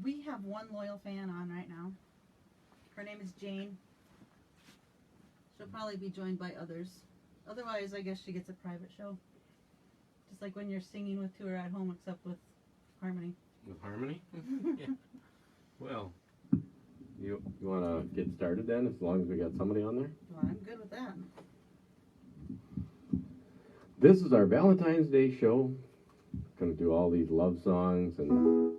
We have one loyal fan on right now. Her name is Jane. She'll probably be joined by others. Otherwise, I guess she gets a private show. Just like when you're singing with her at home, except with harmony. With harmony? Yeah. Well, you want to get started then, as long as we got somebody on there? Well, I'm good with that. This is our Valentine's Day show. Going to do all these love songs and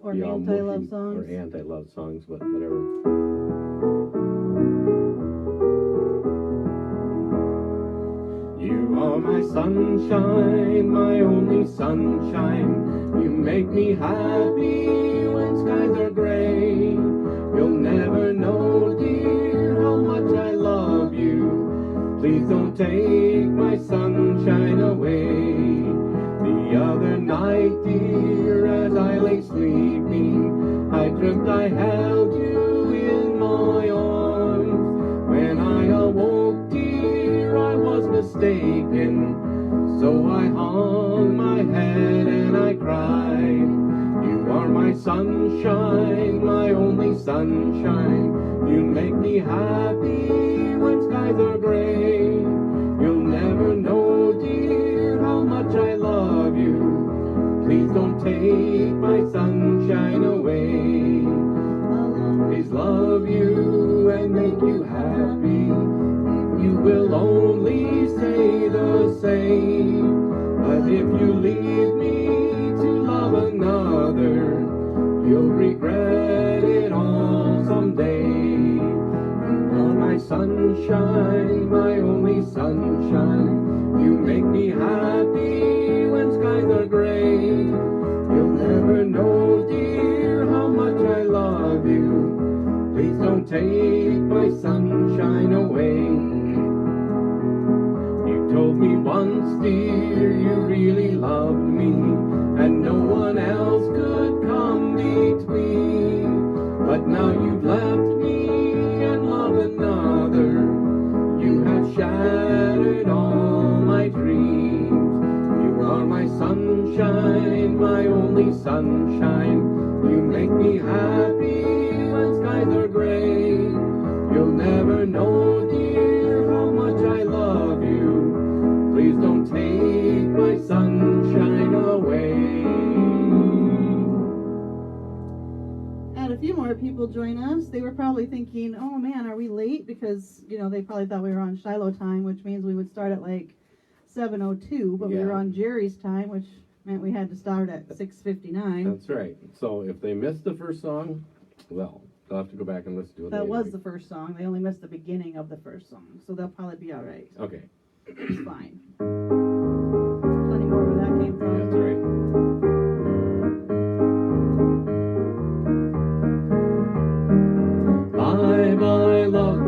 or anti-love songs. Or anti-love songs, but whatever. You are my sunshine, my only sunshine. You make me happy when skies are gray. You'll never know, dear, how much I love you. Please don't take my sunshine away. The other night, dear, as I lay sleeping, I dreamt I held you in my arms. When I awoke, dear, I was mistaken. So I hung my head and I cried. You are my sunshine, my only sunshine. You make me happy when skies are gray. You'll never know, dear, how much I love you. Please don't take my sunshine away. I'll always love you and make you happy. You will only say the same. But if you leave me to love another, you'll regret it all someday. You are my sunshine, my only sunshine. You make me happy when skies are gray. You'll never know, dear, how much I love you. Please don't take my sunshine away. You told me once, dear, you really loved me, and no one else could come between. But now you've left me and loved another. You have shattered all my dreams. You are my sunshine, my only sunshine. You make me happy when skies are gray. You'll never know, dear, how much I love you. Please don't take my sunshine away. And a few more people join us. They were probably thinking, oh man, are we late? Because, you know, they probably thought we were on Shiloh time, which means we would start at like 7:02, but we were on Jerry's time, which meant we had to start at 6:59. That's right. So if they missed the first song, well, they'll have to go back and listen to it. That was the first song. They only missed the beginning of the first song, so they'll probably be all right. Okay. It's fine. Plenty more where that came from. That's right. Bye-bye love,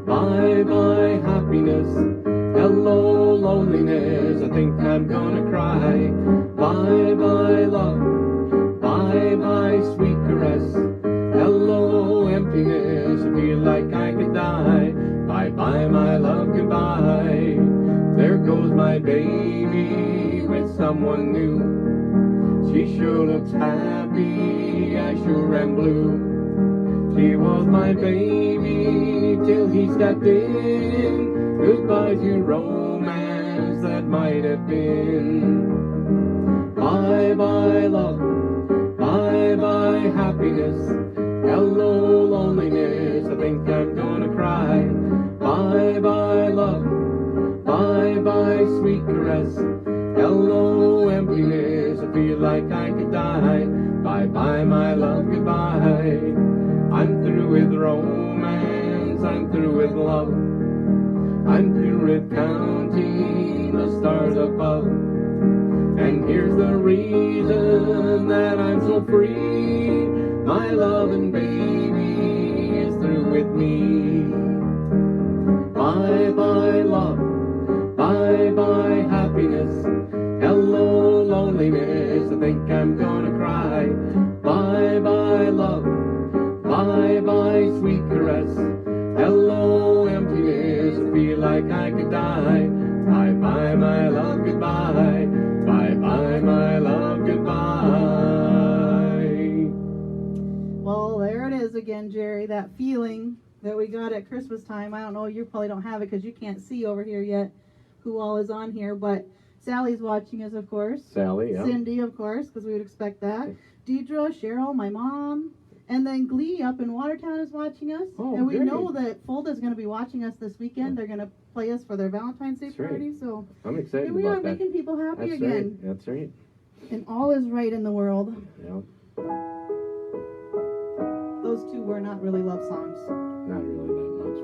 bye-bye happiness, hello loneliness, I think I'm gonna cry. Bye-bye love, bye-bye sweet caress, hello emptiness, I feel like I could die. Bye-bye my love, goodbye. There goes my baby with someone new. She sure looks happy, I sure am blue. She was my baby till he stepped in. Goodbye to romance that might have been. Bye-bye love, bye-bye happiness, hello loneliness, I think I'm gonna cry. Bye-bye love, bye-bye sweet caress, hello emptiness, I feel like I could die. Bye-bye my love, goodbye. I'm through with romance, I'm through with love, I'm through with counting the stars above. And here's the reason that I'm so free, my loving baby is through with me. Bye-bye love, bye-bye happiness, hello loneliness, I think I'm gonna cry. Bye-bye love, bye-bye sweet caress, hello emptiness, I feel like I could die. Bye-bye my love, goodbye. Bye-bye my love, goodbye. Carrie, that feeling that we got at Christmas time. I don't know, you probably don't have it because you can't see over here yet who all is on here, but Sally's watching us, of course. Sally, yeah. Cindy, of course, because we would expect that. Deidre, Cheryl, my mom, and then Glee up in Watertown is watching us. Oh, and we great. know that Fulda is going to be watching us this weekend. They're going to play us for their Valentine's Day That's right. party. So I'm excited here we about are that. making people happy That's again. right. That's right. And all is right in the world. Yeah. Those two were not really love songs. Not really that much.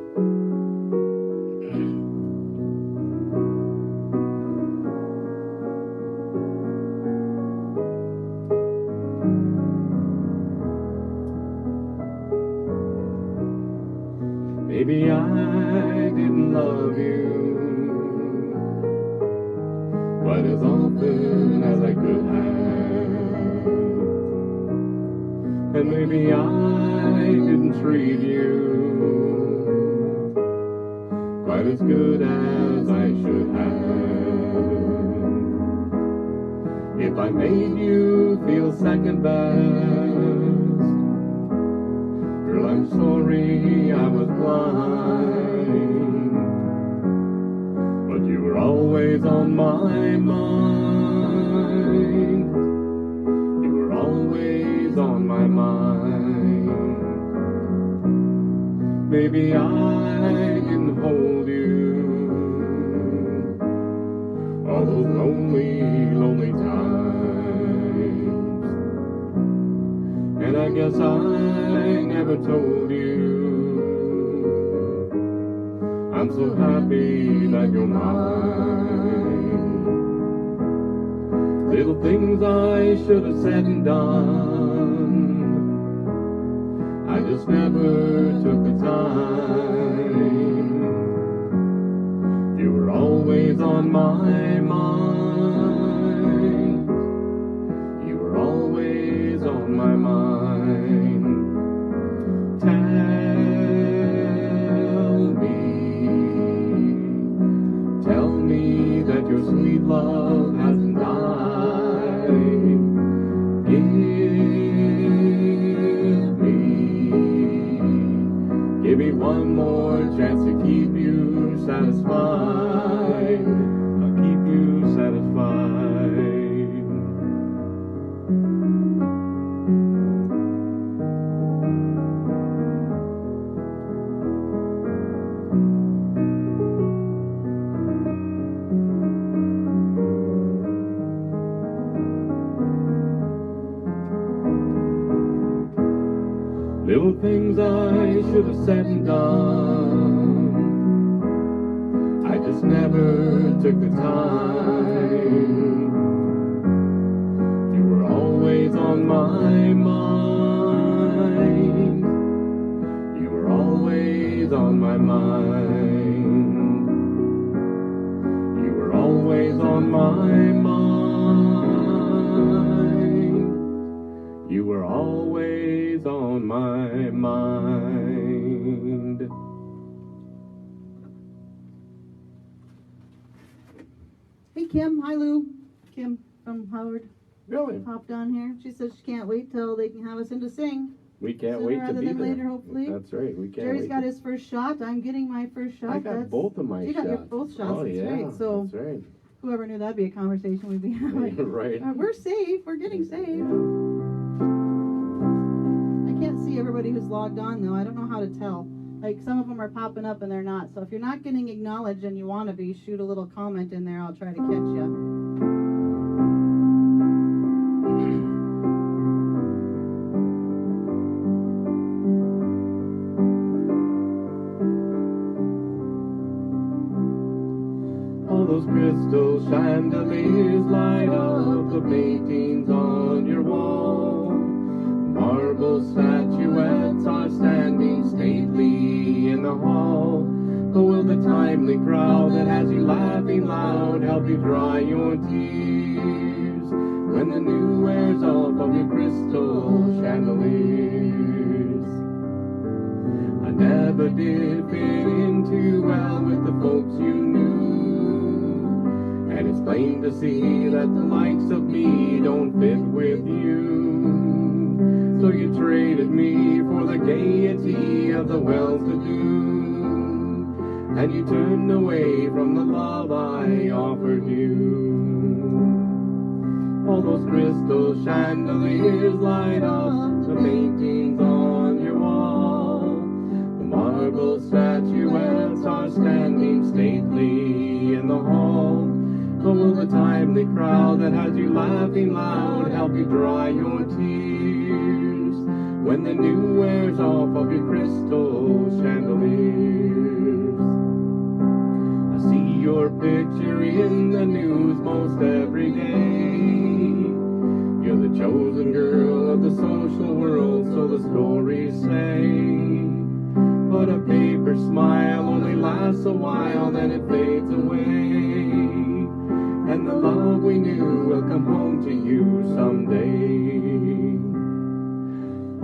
Maybe I didn't love you quite as often as I could have. And maybe I didn't treat you quite as good as I should have. If I made you feel second best, girl, I'm sorry I was blind, but you were always on my mind. You were always on my mind. Maybe I didn't hold you all those lonely, lonely times, and I guess I never told you I'm so happy that you're mine. Little things I should have said and done, I just never took the time. You were always on my mind. You were always on my mind. Tell me that your sweet love hasn't died. Give me one more chance to keep you satisfied. I'll keep you satisfied. Little things I should have said and done, I just never took the time. You were always on my mind. You were always on my mind. You were always on my mind. You were always on my mind. Hey, Kim. Hi, Lou. Kim from Howard Really? popped on here. She says she can't wait till they can have us in to sing. We can't Sooner wait to rather be than there. later, hopefully. That's right. We can't Jerry's wait. got his first shot. I'm getting my first shot. I got both of my You shots. got your both shots. Oh, That's yeah. right. So That's right. whoever knew that'd be a conversation we'd be having. Right. We're safe. We're getting safe. I can't see everybody who's logged on though. I don't know how to tell. Like some of them are popping up and they're not. So if you're not getting acknowledged and you want to be, shoot a little comment in there. I'll try to catch you. All those crystal chandeliers light up the paintings on your wall. Marble statuettes are standing stately in the hall. But will the timely crowd that has you laughing loud help you dry your tears when the new wears off of your crystal chandeliers? I never did fit in too well with the folks you knew, and it's plain to see that the likes of me don't fit with you. So So you traded me for the gaiety of the well-to-do, and you turned away from the love I offered you. All those crystal chandeliers light up the paintings on your wall. The marble statuettes are standing stately in the hall. So will the timely crowd that has you laughing loud help you dry your tears when the new wears off of your crystal chandeliers? I see your picture in the news most every day. You're the chosen girl of the social world, so the stories say. But a paper smile only lasts a while, then it fades away. And the love we knew will come home to you someday.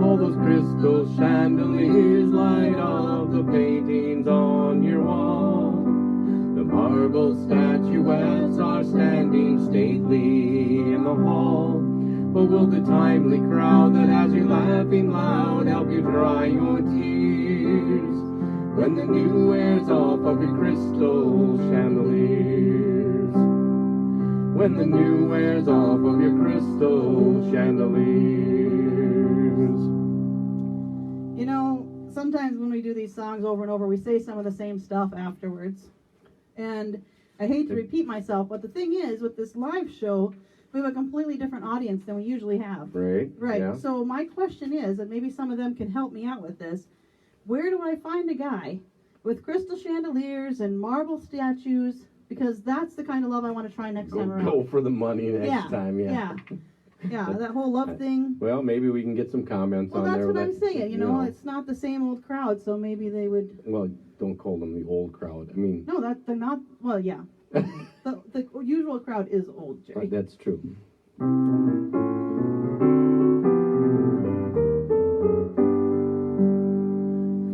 All those crystal chandeliers light up the paintings on your wall. The marble statuettes are standing stately in the hall. But will the timely crowd that has you laughing loud help you dry your tears when the new wears off of your crystal chandeliers? When the new wears off of your crystal chandeliers. You know, sometimes when we do these songs over and over, we say some of the same stuff afterwards. And I hate to repeat myself, but the thing is, with this live show, we have a completely different audience than we usually have. Right. Right. Yeah. So my question is, and maybe some of them can help me out with this, where do I find a guy with crystal chandeliers and marble statues? Because that's the kind of love I want to try next time around. Go for the money next time, Yeah, that whole love thing. Well, maybe we can get some comments on there. Well, that's what I'm saying. You know, it's not the same old crowd, so maybe they would. Well, don't call them the old crowd. I mean. No, they're not. Well, yeah. the usual crowd is old, Jerry. That's true.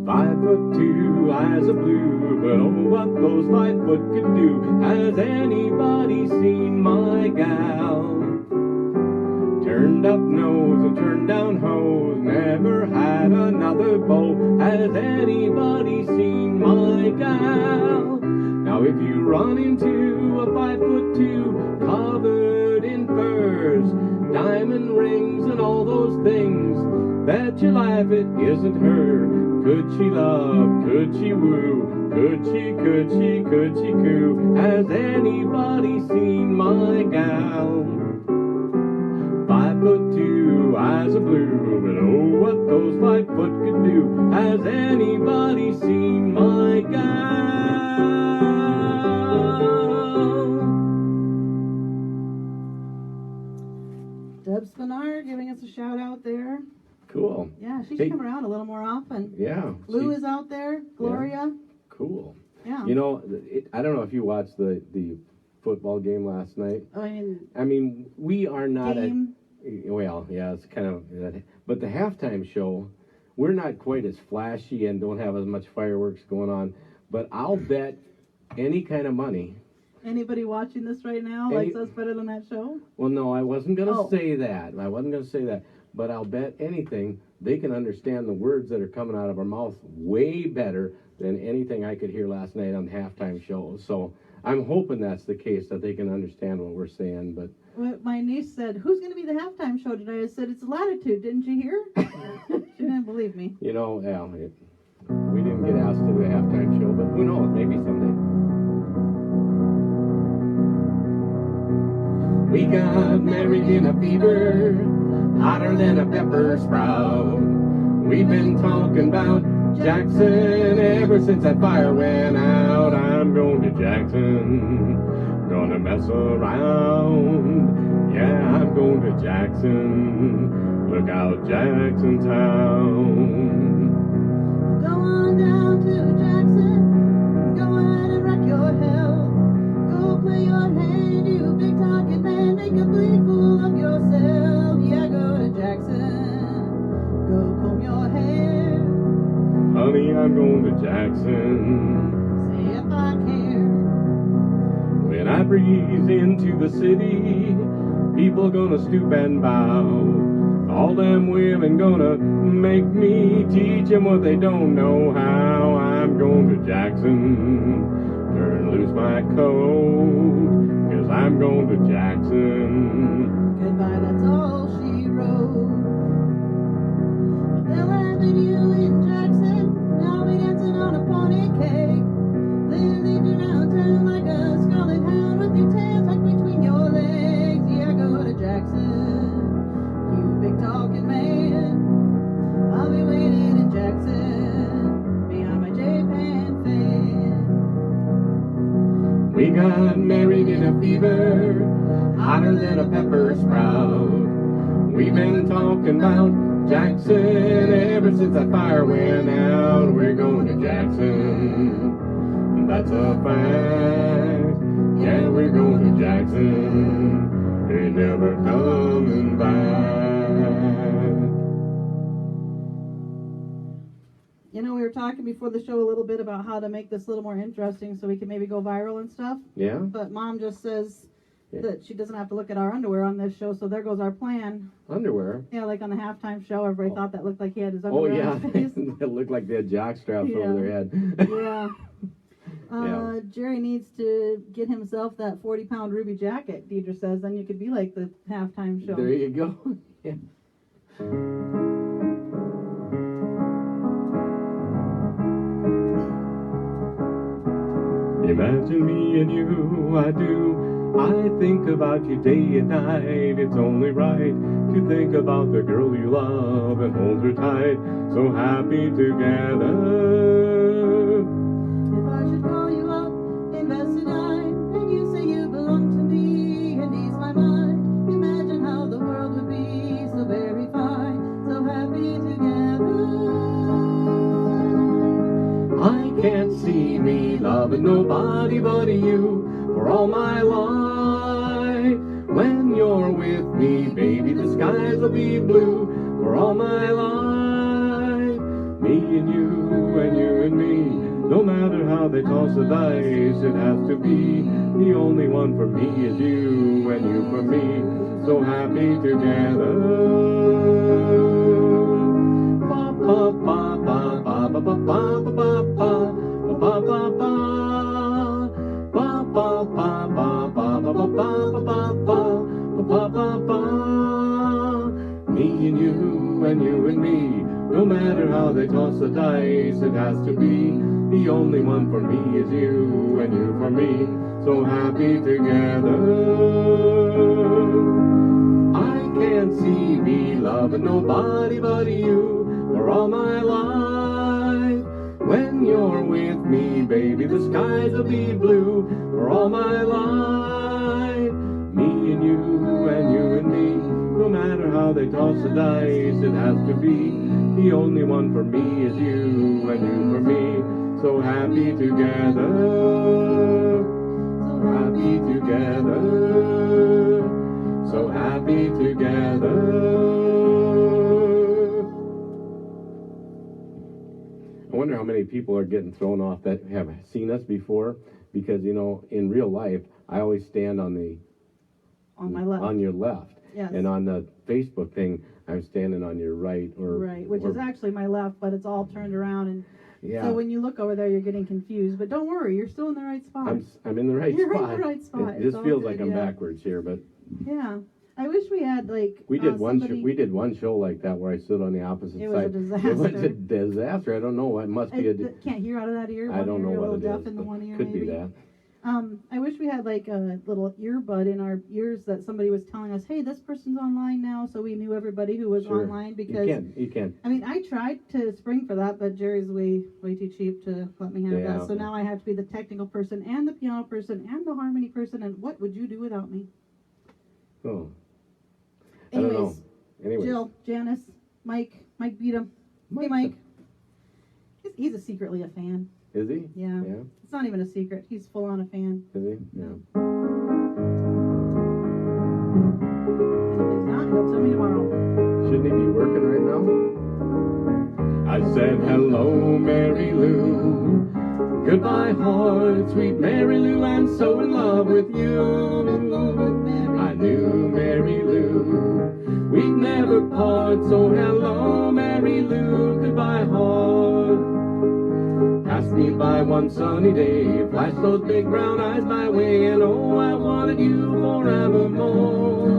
5'2", eyes of blue, but oh, what those 5 foot could do. Has anybody seen my gal? Turned up nose and turned down hose, never had another beau. Has anybody seen my gal? Now if you run into a 5'2", covered in furs, diamond rings and all those things, bet your life it isn't her. Could she love, could she woo, could she coo? Has anybody seen my gal? 5'2", eyes of blue, but oh, what those 5 foot could do. Has anybody seen my gal? Deb Spinar giving us a shout out there. Cool. Yeah, she should come around a little more often. Yeah. Lou is out there. Gloria. Yeah. Cool. Yeah. You know, I don't know if you watched the football game last night. I mean, we are not well, yeah, it's kind of, but the halftime show, we're not quite as flashy and don't have as much fireworks going on, but I'll bet any kind of money. Anybody watching this right now likes us better than that show? Well, no, I wasn't going to say that. But I'll bet anything they can understand the words that are coming out of our mouth way better than anything I could hear last night on the halftime show. So I'm hoping that's the case, that they can understand what we're saying. But my niece said, "Who's going to be the halftime show today?" I said, "It's Latitude. Didn't you hear?" She didn't believe me. You know, we didn't get asked to do a halftime show, but who knows? Maybe someday. We got married in a fever, hotter than a pepper sprout. We've been talking about Jackson ever since that fire went out. I'm going to Jackson, gonna mess around. Yeah, I'm going to Jackson, look out Jackson Town. Go on down to Jackson, go ahead and wreck your hell. Go play your hand, you big talking man, make a big fool of yourself. Yeah, go to Jackson, go comb your hair. Honey, I'm going to Jackson, say if I care. When I breeze into the city, people gonna stoop and bow. All them women gonna make me teach them what they don't know how. I'm going to Jackson, turn loose my coat, 'cause I'm going to Jackson. Goodbye, that's all she wrote. But they'll have you in Jackson. I'll be dancing on a pony cake. They'll lead you around town like a scarlet hound with your tail tucked between your legs. Yeah, go to Jackson, you big talking man. I'll be waiting in Jackson behind my J-Pan fan. We got married in a fever, hotter than a pepper sprout. We've been talking about Jackson ever since that fire went out. We're going to Jackson, that's a fact. Yeah, we're going to Jackson, ain't never coming back. You know, we were talking before the show a little bit about how to make this a little more interesting so we can maybe go viral and stuff. Yeah? But Mom just says that she doesn't have to look at our underwear on this show, so there goes our plan. Underwear? Yeah, like on the halftime show, everybody thought that looked like he had his underwear Oh, yeah. on his face. It looked like they had jock straps over their head. Yeah. Jerry needs to get himself that 40-pound ruby jacket, Deidre says, then you could be like the halftime show. There you go. Yeah. Imagine me and you, I do. I think about you day and night. It's only right to think about the girl you love and hold her tight. So happy together. If I should call you up, invest a dime, and you say you belong to me and ease my mind, imagine how the world would be so very fine, so happy together. I can't see me loving nobody but you for all my life. When you're with me, baby, the skies will be blue for all my life. Me and you and me, no matter how they toss the dice, it has to be. The only one for me is you and you for me, so happy together. Ba ba ba ba ba ba ba ba ba ba ba ba ba ba ba ba ba. Me and you and me, no matter how they toss the dice, it has to be. The only one for me is you and you for me, so happy together. I can't see me loving nobody but you for all my life. When you're with me, baby, the skies will be blue for all my life. Me and you and me, no matter how they toss the dice, it has to be. The only one for me is you and you for me, so happy together. So happy together. So happy together. I wonder how many people are getting thrown off that have seen us before, because, you know, in real life, I always stand on my left. On your left. Yes. And on the Facebook thing, I'm standing on your right. Which is actually my left, but it's all turned around, and yeah. So when you look over there, you're getting confused. But don't worry, you're still in the right spot. I'm in the right you're spot. You're in the right spot. It just feels like I'm backwards here, but yeah. I wish we had we did one show like that where I stood on the opposite side. Was a disaster. It was a disaster. I don't know. It must be can't hear out of that ear. I don't know what it is. Deaf in the one ear, could maybe. be that. I wish we had like a little earbud in our ears that somebody was telling us, hey, this person's online now, so we knew everybody who was online. Because you can. I mean, I tried to spring for that, but Jerry's way too cheap to let me have that. So now I have to be the technical person and the piano person and the harmony person. And what would you do without me? Oh. Anyways, Anyways. Jill, Janice, Mike beat him. Hey, Mike. He's a secretly a fan. Is he? Yeah. It's not even a secret. He's full on a fan. Is he? Yeah. And if he's not, he'll tell me tomorrow. Shouldn't he be working right now? I said, hello, Mary Lou. Goodbye, heart, sweet Mary Lou. I'm so in love with you. I knew Mary Lou. We'd never part. me by one sunny day. Flash those big brown eyes my way, and oh, I wanted you forevermore.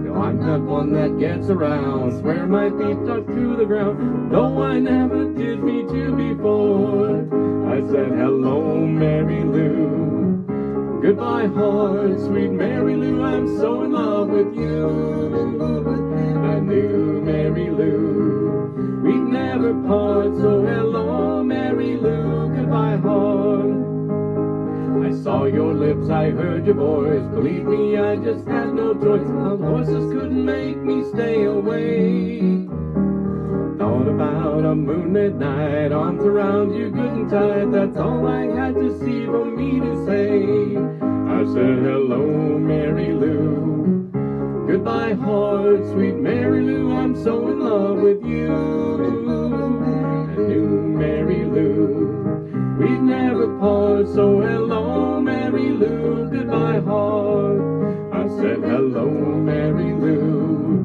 No, I'm not one that gets around, swear my feet stuck to the ground. No, I never did meet you before. I said hello, Mary Lou. Goodbye, heart, sweet Mary Lou. I'm so in love with you. I knew Mary Lou, we'd never part. So hello, Mary Lou. Goodbye, heart. I saw your lips, I heard your voice. Believe me, I just had no choice. Wild horses couldn't make me stay away. Thought about a moonlit night, arms around you good and tight. That's all I had to see for me to say. I said hello, Mary Lou. Goodbye, heart, sweet Mary Lou. I'm so in love with you. I knew Mary Lou, we'd never part. So hello, Mary Lou. Goodbye, heart. I said hello, Mary Lou.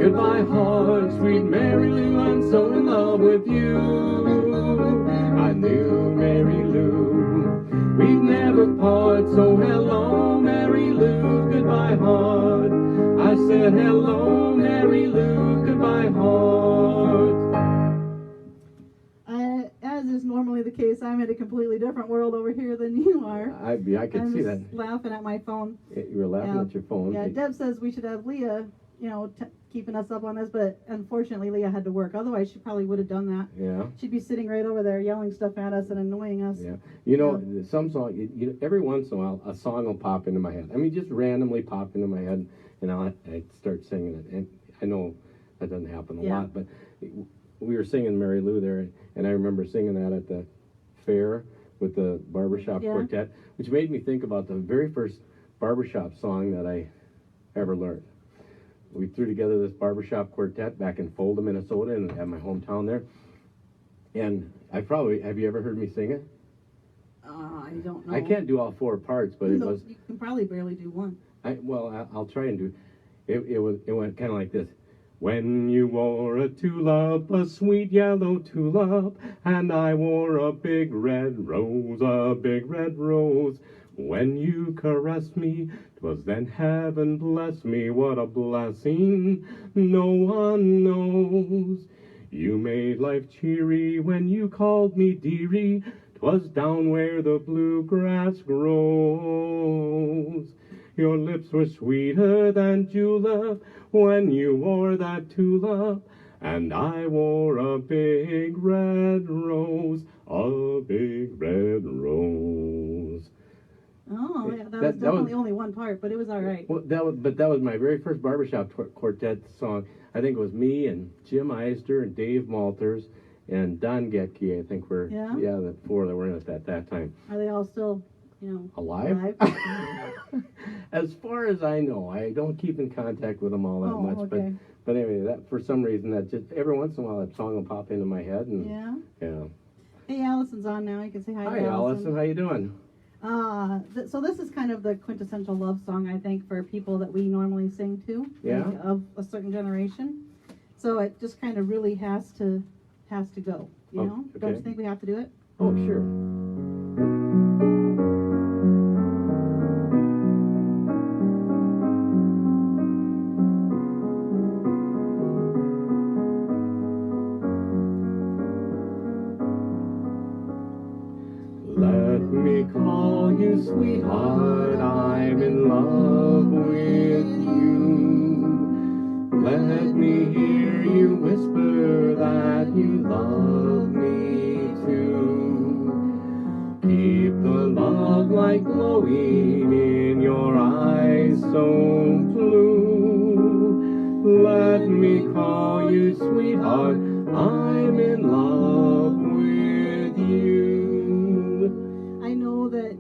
Goodbye, heart, sweet Mary Lou. I'm so in love with you. I knew Mary Lou, we'd never part. So hello, Mary Lou. Goodbye, heart. I said hello, Mary Lou. Goodbye, heart. As is normally the case, I'm in a completely different world over here than you are. I could see that. I'm laughing at my phone. You were laughing at your phone. Yeah, Deb says we should have Leah, keeping us up on this, but unfortunately Leah had to work. Otherwise, she probably would have done that. Yeah. She'd be sitting right over there yelling stuff at us and annoying us. Yeah. Some song, every once in a while, a song will pop into my head. I mean, just randomly pop into my head, and I'd start singing it. And I know that doesn't happen a lot, but we were singing Mary Lou there, and I remember singing that at the fair with the barbershop quartet, which made me think about the very first barbershop song that I ever learned. We threw together this barbershop quartet back in Fulda, Minnesota, and at my hometown there. And have you ever heard me sing it? I don't know. I can't do all four parts, but it was. You can probably barely do one. I'll try and do. It went kind of like this. When you wore a tulip, a sweet yellow tulip, and I wore a big red rose, a big red rose. When you caressed me, 'twas then heaven blessed me. What a blessing no one knows. You made life cheery when you called me dearie. 'Twas down where the bluegrass grows. Your lips were sweeter than julep when you wore that tulip, and I wore a big red rose, a big red rose. Oh, yeah, that was definitely only one part, but it was all right. Well, that was my very first barbershop quartet song. I think it was me and Jim Eister and Dave Malters and Don Getke. I think the four that were in it at that time. Are they all still, alive? As far as I know, I don't keep in contact with them all that much. Okay. But anyway, that for some reason that just every once in a while that song will pop into my head. And, yeah. Yeah. Hey, Allison's on now. You can say hi. Hi, Allison. How you doing? So this is kind of the quintessential love song, I think, for people that we normally sing to, of a certain generation. So it just kind of really has to go, you know? Okay. Don't you think we have to do it? Oh, sure. Let me call you sweetheart, I'm in love with you. Let me hear you whisper that you love me too. Keep the love light glowing in your eyes so blue. Let me call you sweetheart, I'm in love with you. I know that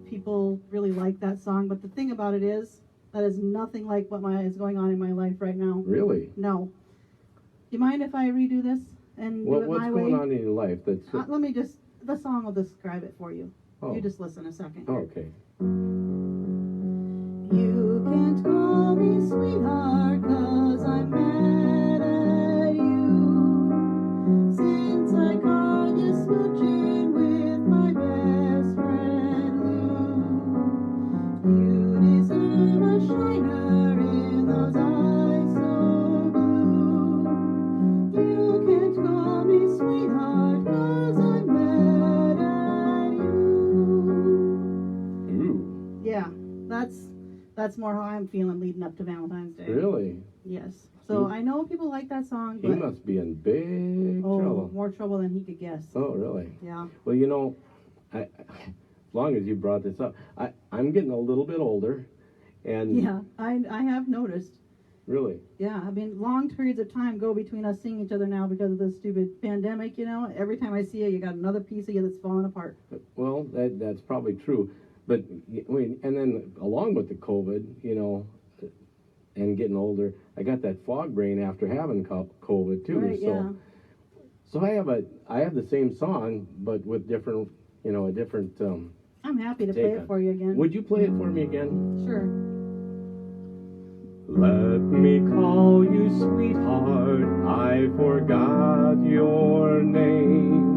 people really like that song, but the thing about it is that is nothing like what is going on in my life right now. Really? No. Do you mind if I redo this and do it my way? What's going on in your life? That's let me just, the song will describe it for you. Oh. You just listen a second. Oh, okay. You can't call me sweetheart 'cause I'm mad at you. Since I called you smooch That's more how I'm feeling leading up to Valentine's Day. Really? Yes. So I know people like that song, He but must be in big trouble. more trouble than he could guess. Oh, really? Yeah. Well, you know, as long as you brought this up, I'm getting a little bit older, and Yeah, I have noticed. really, Yeah, I mean, long periods of time go between us seeing each other now because of this stupid pandemic, you know. Every time I see you, you got another piece of you that's falling apart. well, that's probably true, but I mean, and then along with the COVID, you know, and getting older, I got that fog brain after having COVID too. Right, so, yeah. so I have the same song, but with different, you know, a different. I'm happy to Take play it. it for you again. Would you play it for me again? Sure. Let me call you sweetheart, I forgot your name.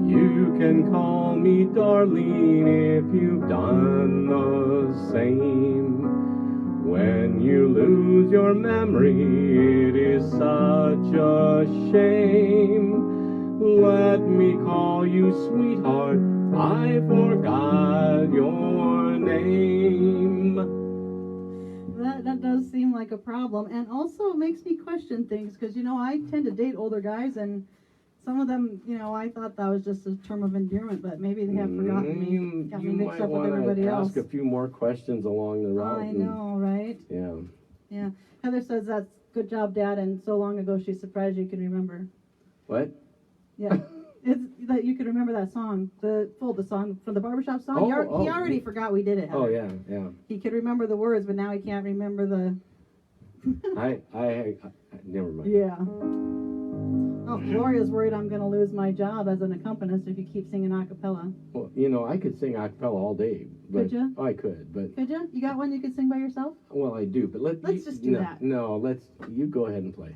You can call me darling if you've done the same. When you lose your memory, it is such a shame. Let me call you sweetheart, I forgot your name. That does seem like a problem, and also it makes me question things because, you know, I tend to date older guys, and some of them, you know, I thought that was just a term of endearment, but maybe they have forgotten me, got me mixed up with everybody else. Ask a few more questions along the route. I know, right? Yeah. Yeah. Heather says that's good job, Dad, and so long ago she's surprised you can remember. What? Yeah. It's that you could remember that song, the song from the barbershop song. He already forgot we did it. Heather. Oh yeah, yeah. He could remember the words, but now he can't remember the. I never mind. Yeah. Oh, Gloria's worried I'm going to lose my job as an accompanist if you keep singing a cappella. Well, you know, I could sing a cappella all day. But Could you? I could, but Could you? You got one you could sing by yourself? well, I do. But Let's just do that. No, you go ahead and play.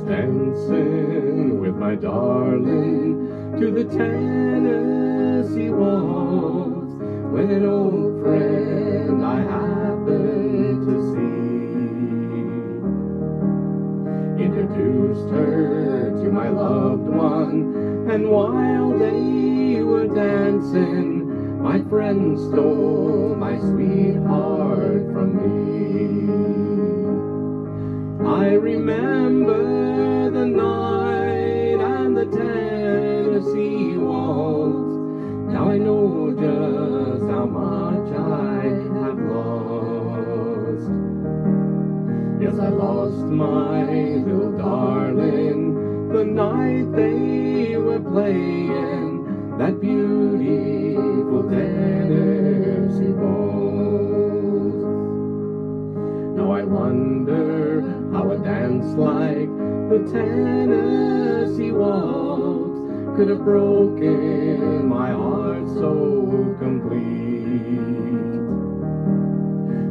Dancing with my darling to the Tennessee waltz when an old friend I happened to see introduced her to my loved one, and while they were dancing, my friend stole my sweetheart from me. I remember the night and the Tennessee waltz. Now I know just how much I have lost. Yes, I lost my little darling the night they were playing that beautiful Tennessee waltz. Now I wonder how a dance like the Tennessee waltz could have broken my heart so complete.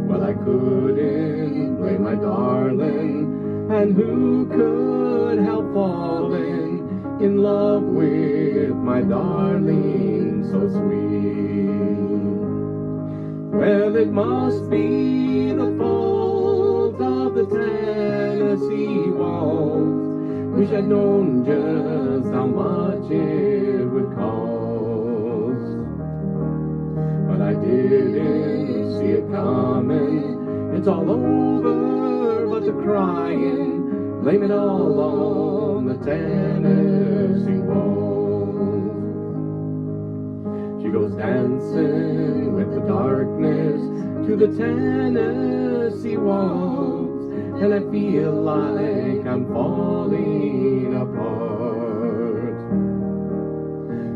Well, I couldn't blame my darling, and who could help falling in love with my darling so sweet? Well, it must be the fault of the Tennessee waltz. Wish I'd known just how much it would cost. But I didn't see it coming. It's all over, but the crying, blame it all on the Tennessee waltz. She goes dancing with the darkness to the Tennessee waltz, and I feel like I'm falling apart.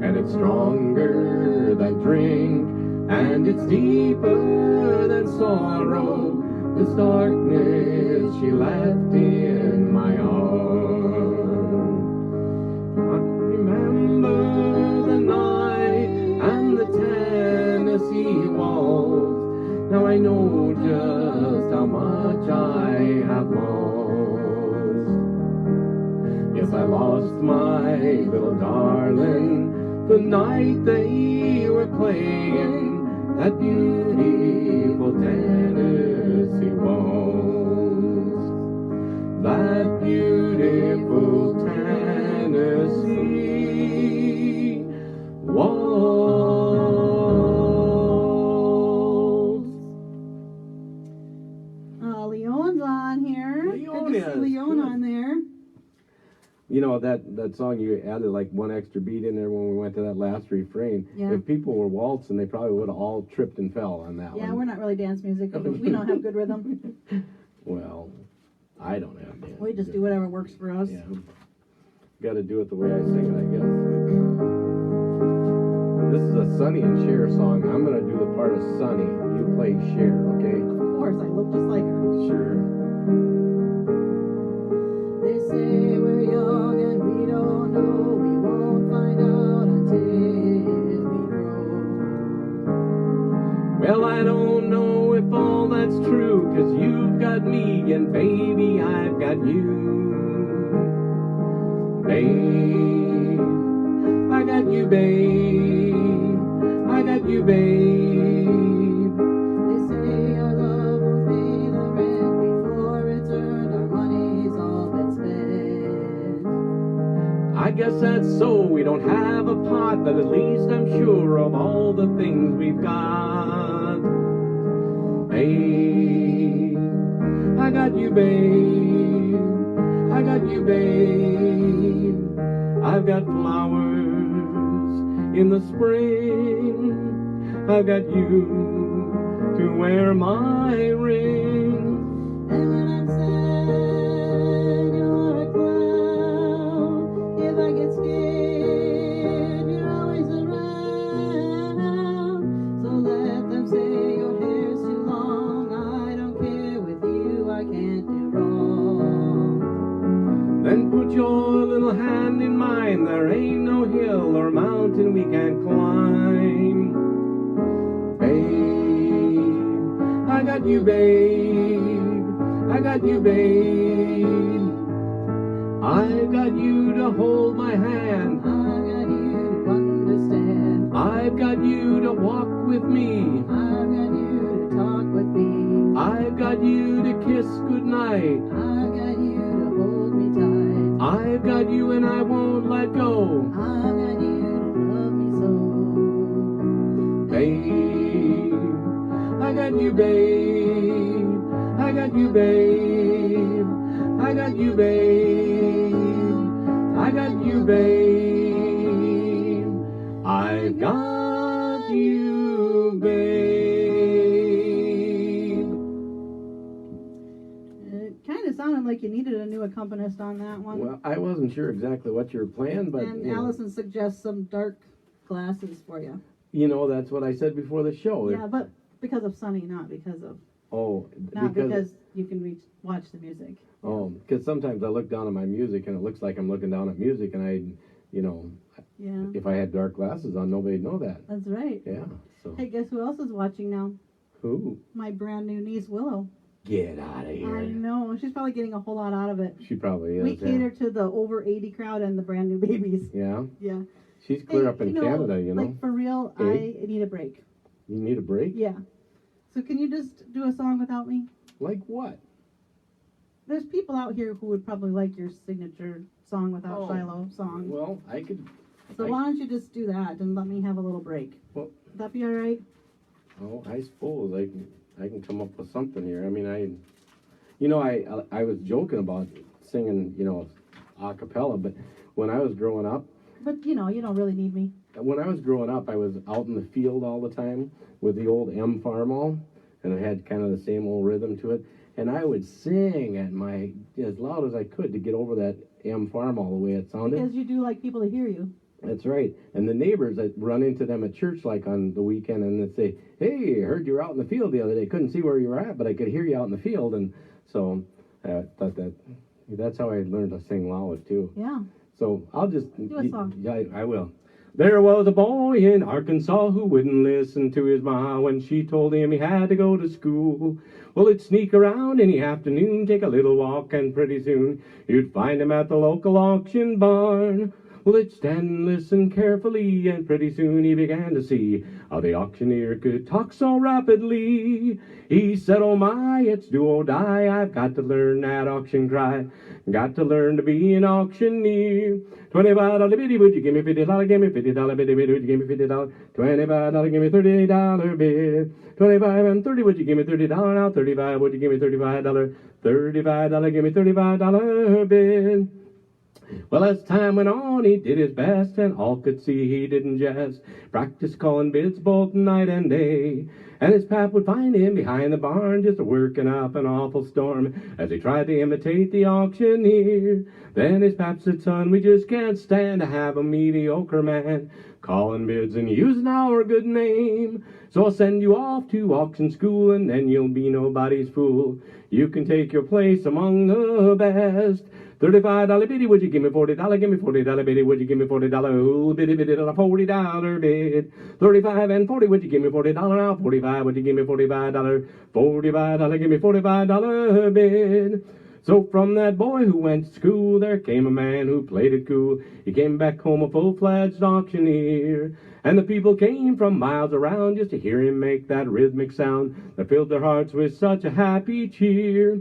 And it's stronger than drink, and it's deeper than sorrow, this darkness she left in my heart. I remember the night and the Tennessee waltz. Now I know just how much I have lost. Yes, I lost my little darling the night they were playing that beautiful Tennessee waltz, that beautiful Tennessee waltz. Leon's on here. Leon Good to see is, Leon good. on there. You know, that song, you added like one extra beat in there when we went to that last refrain. Yeah. If people were waltzing, they probably would have all tripped and fell on that one. Yeah, we're not really dance music. We don't have good rhythm. Well, I don't have dance. We just do whatever works for us. Yeah. Got to do it the way I sing it, I guess. This is a Sonny and Cher song. I'm going to do the part of Sonny. You play Cher, okay? Of course, I look just like her. Sure. They say we're young and we don't know. We won't find out until we grow. Well, I don't know if all that's true, 'cause you've got me and baby, I've got you. Babe, I got you, babe. I got you, babe. They say our love will pay the rent before it's earned. Our money's all been spent. I guess that's so. We don't have a pot, but at least I'm sure of all the things we've got. Babe, I got you, babe. I got you, babe. I've got flowers in the spring. I've got you to wear my ring. And when I'm sad, you're a clown. If I get scared, you're always around. So let them say your hair's too long. I don't care, with you I can't do wrong. Then put your little hand in mine. There ain't no hill or mountain we can't climb. Babe, I got you, babe. I got you, babe. I've got you to hold my hand. I've got you to understand. I've got you to walk with me. I've got you to talk with me. I've got you to kiss goodnight. I've got you to hold me tight. I've got you and I won't let go. I've got you to love me so. Babe, I got you, babe. I got you, babe. I got you, babe. I got you, babe. I've got you, babe. It kind of sounded like you needed a new accompanist on that one. Well, I wasn't sure exactly what you were playing, but And you know, Allison suggests some dark glasses for you. that's what I said before the show. Yeah, but because of Sunny, not because of Because you can watch the music. because sometimes I look down at my music and it looks like I'm looking down at music, and Yeah, if I had dark glasses on, nobody'd know that. that's right. Yeah. So Hey, guess who else is watching now? who? My brand new niece Willow. Get out of here. I know, she's probably getting a whole lot out of it. She probably is. We yeah. cater to the over 80 crowd and the brand new babies. Yeah. Yeah. She's clear Hey, up in Canada, Like for real, Hey. I need a break. You need a break? Yeah. So can you just do a song without me? Like what? There's people out here who would probably like your signature song without Oh. Shiloh song. Well, I could. So why don't you just do that and let me have a little break? Well- Would that be all right? Oh, I suppose I can come up with something here. I mean, I was joking about singing, a cappella, but when I was growing up, But you don't really need me. I was out in the field all the time with the old M Farmall, and it had kind of the same old rhythm to it. And I would sing at as loud as I could to get over that M Farmall the way it sounded. Because you do like people to hear you. That's right. And the neighbors, I'd run into them at church like on the weekend, and they'd say, "Hey, I heard you were out in the field the other day. Couldn't see where you were at, but I could hear you out in the field." And so I thought that's how I learned to sing loud too. Yeah. So I'll just Do a song. Yeah, I will. There was a boy in Arkansas who wouldn't listen to his ma when she told him he had to go to school. Well, he'd sneak around any afternoon, take a little walk, and pretty soon you'd find him at the local auction barn. Well, it stand and listen carefully, and pretty soon he began to see how the auctioneer could talk so rapidly. He said, oh my, it's do or die, I've got to learn that auction cry. Got to learn to be an auctioneer. $25 biddy, would you give me $50? Give me $50 biddy, would you give me $50? $25, give me $30 bid. 25 and 30, would you give me $30 now? 35, would you give me $35? $35, give me $35 bid. Well, as time went on, he did his best, and all could see he didn't jest. Practice calling bids both night and day. And his pap would find him behind the barn, just working up an awful storm, as he tried to imitate the auctioneer. Then his pap said, son, we just can't stand to have a mediocre man calling bids and using our good name. So I'll send you off to auction school, and then you'll be nobody's fool. You can take your place among the best. $35 biddy, would you give me $40? Give me $40 biddy, would you give me $40? Ooh, biddy, biddy, $40 bid. 35 and 40, would you give me $40 now? 45, would you give me $45? $45, give me $45 bid. So from that boy who went to school, there came a man who played it cool. He came back home a full-fledged auctioneer. And the people came from miles around just to hear him make that rhythmic sound that filled their hearts with such a happy cheer.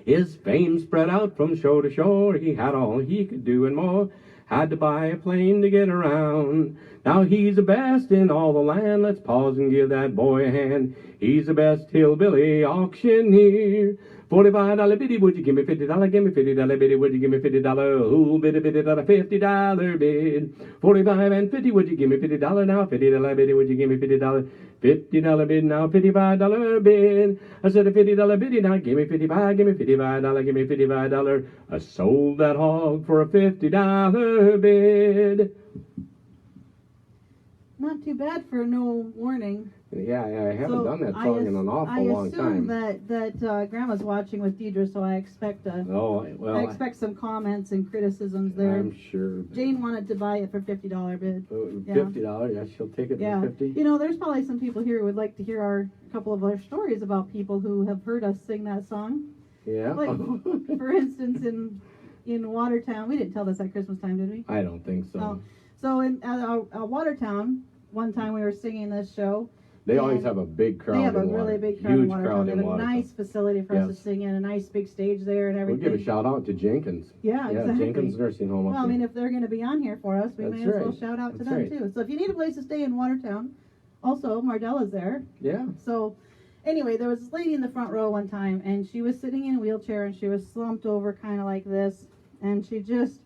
His fame spread out from shore to shore. He had all he could do and more. Had to buy a plane to get around. Now he's the best in all the land. Let's pause and give that boy a hand. He's the best hillbilly auctioneer. $45 biddy, would you give me $50? Give me $50 biddy, would you give me $50? Ooh, biddy, biddy, $50 bid. 45 and 50, would you give me $50 now? $50 biddy, would you give me $50? $50 bid now, $55 bid. I said a $50 biddy now, give me $55, give me $55, give me $55. I sold that hog for a $50 bid. Not too bad for no warning. Yeah, I haven't done that song in an awful long time. I assume that Grandma's watching with Deidre, so I expect I expect some comments and criticisms there. I'm sure. Jane wanted to buy it for $50 bid. $50, yeah, she'll take it for $50. You know, there's probably some people here who would like to hear a couple of our stories about people who have heard us sing that song. Yeah. Like, for instance, in Watertown, we didn't tell this at Christmas time, did we? I don't think so. Oh. So in Watertown, one time we were singing this show. They always have a big crowd. They have a really big crowd in Watertown. They have a nice facility for us to sing in, a nice big stage there and everything. We'll give a shout out to Jenkins. Yeah, exactly. Jenkins Nursing Home. Well, I mean, if they're going to be on here for us, we may as well shout out to them too. So if you need a place to stay in Watertown, also Mardella's there. Yeah. So anyway, there was this lady in the front row one time, and she was sitting in a wheelchair, and she was slumped over kind of like this, and she just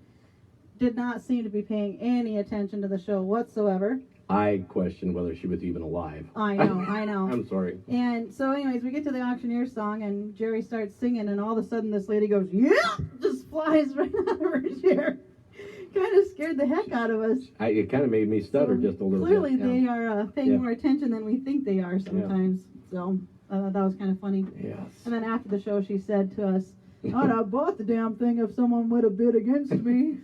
did not seem to be paying any attention to the show whatsoever. I question whether she was even alive. I know. I'm sorry. And so anyways, we get to the auctioneer song, and Jerry starts singing, and all of a sudden this lady goes, yeah, just flies right out of her chair. Kind of scared the heck out of us. It kind of made me stutter just a little clearly bit. Clearly they are paying more attention than we think they are sometimes. So that was kind of funny. Yes. And then after the show, she said to us, I'd have bought the damn thing if someone would have bid against me.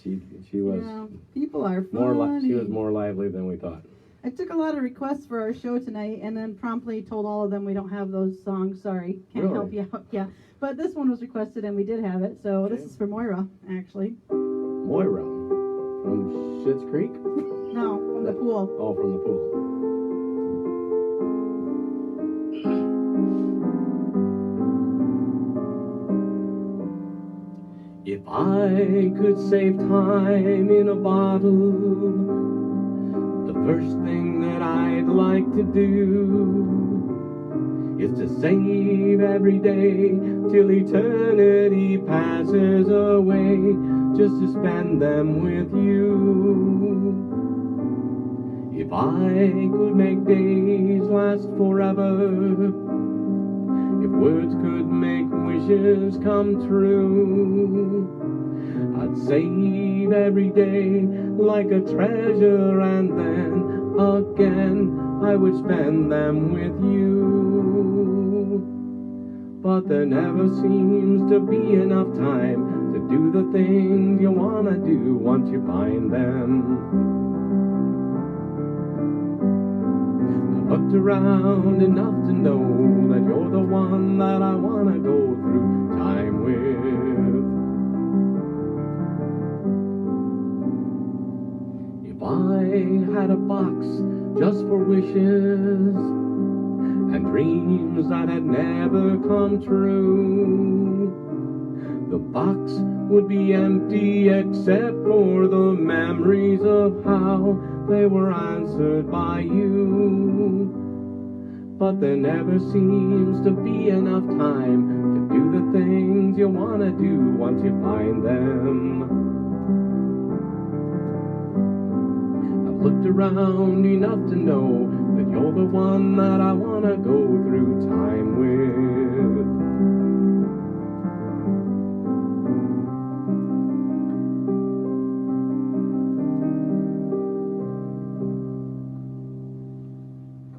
She was. Yeah, people are funny. She was more lively than we thought. I took a lot of requests for our show tonight, and then promptly told all of them we don't have those songs. Sorry, can't help you out. Yeah, but this one was requested, and we did have it. So this is for Moira, actually. Moira from Schitt's Creek? No, from the pool. Oh, from the pool. If I could save time in a bottle, the first thing that I'd like to do is to save every day till eternity passes away, just to spend them with you. If I could make days last forever, if words could make wishes come true, I'd save every day like a treasure, and then again I would spend them with you. But there never seems to be enough time to do the things you wanna do once you find them. Looked around enough to know that you're the one that I wanna go through time with. I had a box just for wishes and dreams that had never come true, the box would be empty except for the memories of how they were answered by you. But there never seems to be enough time to do the things you want to do once you find them. I've looked around enough to know that you're the one that I want to go through time with.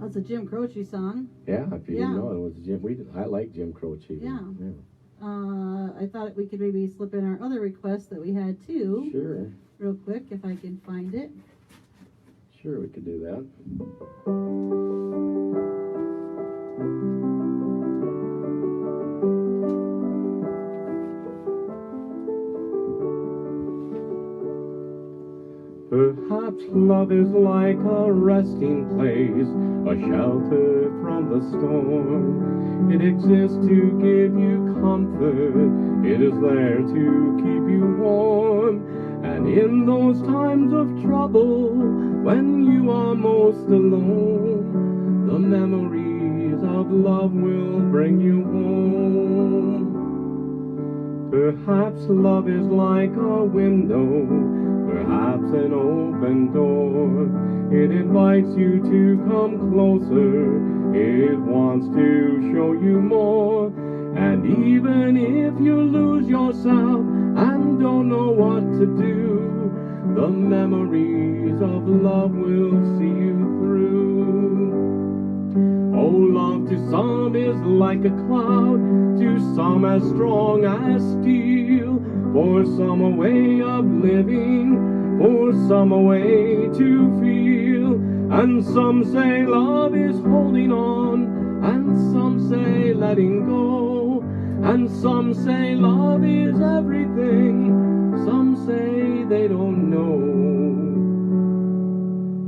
That's a Jim Croce song. Yeah, if you didn't know it was Jim. I like Jim Croce. Yeah. I thought we could maybe slip in our other request that we had too. Sure. Real quick, if I can find it. Sure, we could do that. Perhaps love is like a resting place, a shelter from the storm. It exists to give you comfort, it is there to keep you warm. And in those times of trouble, when you are most alone, the memories of love will bring you home. Perhaps love is like a window, perhaps an open door. It invites you to come closer, it wants to show you more. And even if you lose yourself and don't know what to do, the memories of love will see you through. Oh, love to some is like a cloud, to some as strong as steel. For some a way of living, for some a way to feel. And some say love is holding on, and some say letting go. And some say love is everything, some say they don't know.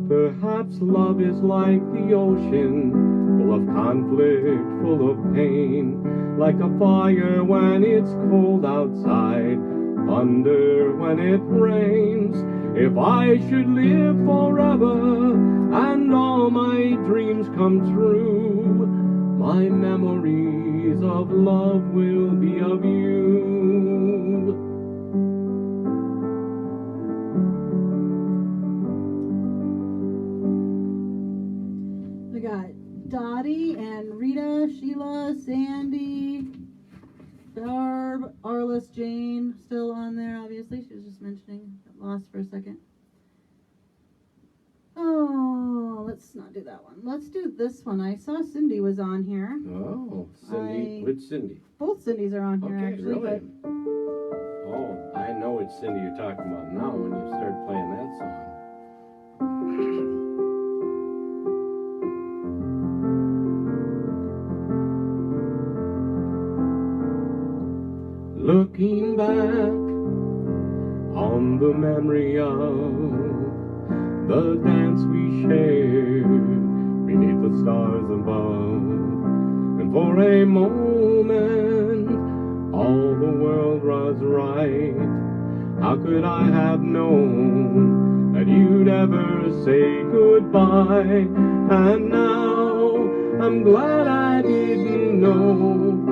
Perhaps love is like the ocean, full of conflict, full of pain. Like a fire when it's cold outside, thunder when it rains. If I should live forever and all my dreams come true, my memories of love will be of you. We got Dottie and Rita, Sheila, Sandy, Barb, Arliss, Jane, still on there, obviously. She was just mentioning, got lost for a second. Oh, let's not do that one. Let's do this one. I saw Cindy was on here. Oh, Cindy. Which Cindy? Both Cindy's are on here, Okay, actually. really? Oh, I know which Cindy you're talking about now when you start playing that song. Looking back on the memory of the dance we shared beneath the stars above, and for a moment all the world was right. How could I have known that you'd ever say goodbye? And now I'm glad I didn't know